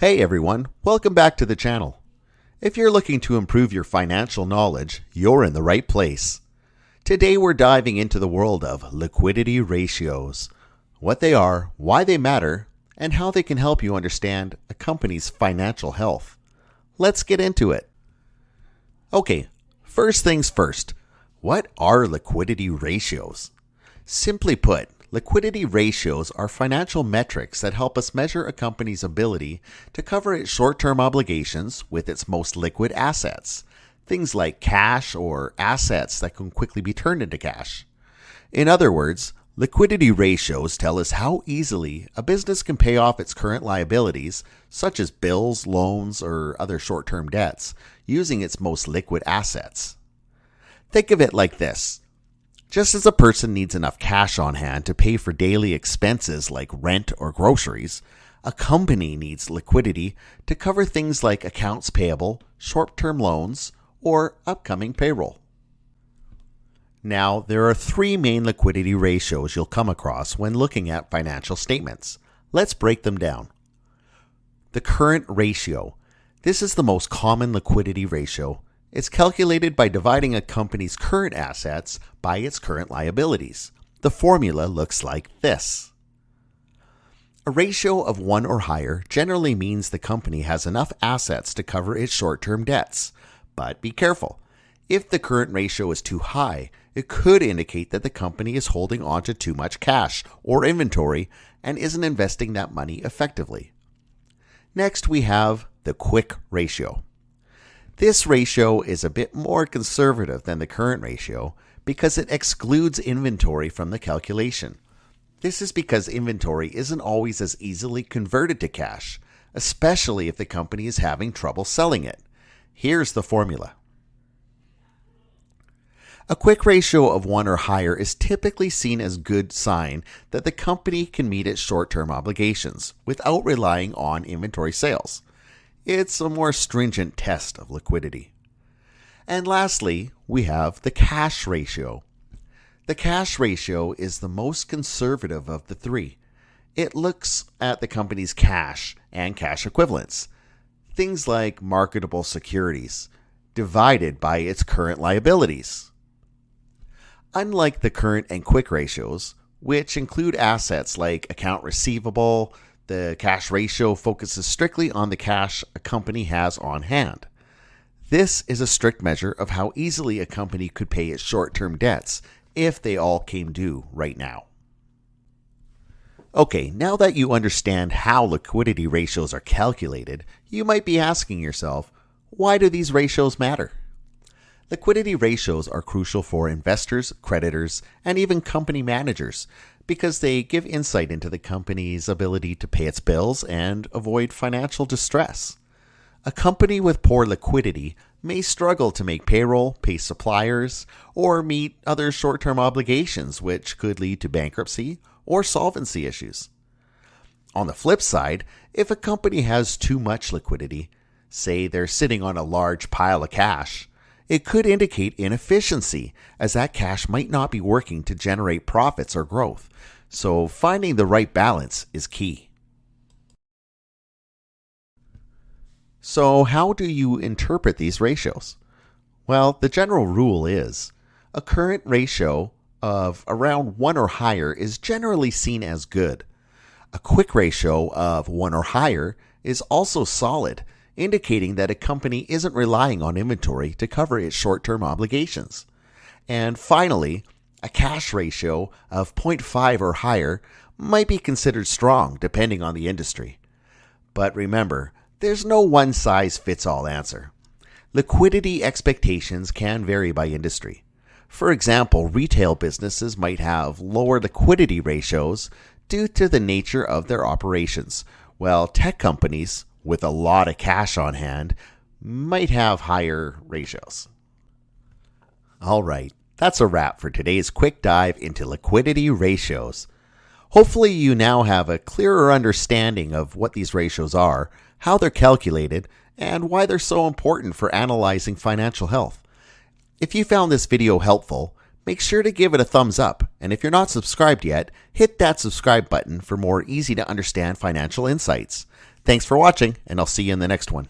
Hey everyone, welcome back to the channel. If you're looking to improve your financial knowledge, you're in the right place. Today we're diving into the world of liquidity ratios, what they are, why they matter, and how they can help you understand a company's financial health. Let's get into it. Okay, first things first, what are liquidity ratios? Simply put, liquidity ratios are financial metrics that help us measure a company's ability to cover its short-term obligations with its most liquid assets, things like cash or assets that can quickly be turned into cash. In other words, liquidity ratios tell us how easily a business can pay off its current liabilities, such as bills, loans, or other short-term debts, using its most liquid assets. Think of it like this. Just as a person needs enough cash on hand to pay for daily expenses like rent or groceries, a company needs liquidity to cover things like accounts payable, short-term loans, or upcoming payroll. Now, there are three main liquidity ratios you'll come across when looking at financial statements. Let's break them down. The current ratio. This is the most common liquidity ratio. It's calculated by dividing a company's current assets by its current liabilities. The formula looks like this. A ratio of 1 or higher generally means the company has enough assets to cover its short-term debts. But be careful. If the current ratio is too high, it could indicate that the company is holding on to too much cash or inventory and isn't investing that money effectively. Next, we have the quick ratio. This ratio is a bit more conservative than the current ratio because it excludes inventory from the calculation. This is because inventory isn't always as easily converted to cash, especially if the company is having trouble selling it. Here's the formula. A quick ratio of 1 or higher is typically seen as a good sign that the company can meet its short-term obligations without relying on inventory sales. It's a more stringent test of liquidity. And lastly, we have the cash ratio. The cash ratio is the most conservative of the three. It looks at the company's cash and cash equivalents, things like marketable securities, divided by its current liabilities. Unlike the current and quick ratios, which include assets like account receivable, the cash ratio focuses strictly on the cash a company has on hand. This is a strict measure of how easily a company could pay its short-term debts if they all came due right now. Okay, now that you understand how liquidity ratios are calculated, you might be asking yourself, why do these ratios matter? Liquidity ratios are crucial for investors, creditors, and even company managers because they give insight into the company's ability to pay its bills and avoid financial distress. A company with poor liquidity may struggle to make payroll, pay suppliers, or meet other short-term obligations, which could lead to bankruptcy or solvency issues. On the flip side, if a company has too much liquidity, say they're sitting on a large pile of cash, it could indicate inefficiency, as that cash might not be working to generate profits or growth. So finding the right balance is key. So how do you interpret these ratios? Well, the general rule is a current ratio of around 1 or higher is generally seen as good. A quick ratio of 1 or higher is also solid, indicating that a company isn't relying on inventory to cover its short-term obligations. And finally, a cash ratio of 0.5 or higher might be considered strong depending on the industry. But remember, there's no one-size-fits-all answer. Liquidity expectations can vary by industry. For example, retail businesses might have lower liquidity ratios due to the nature of their operations, while tech companies with a lot of cash on hand might have higher ratios. All right, that's a wrap for today's quick dive into liquidity ratios. Hopefully you now have a clearer understanding of what these ratios are, how they're calculated, and why they're so important for analyzing financial health. If you found this video helpful, make sure to give it a thumbs up, and if you're not subscribed yet, hit that subscribe button for more easy to understand financial insights. Thanks for watching, and I'll see you in the next one.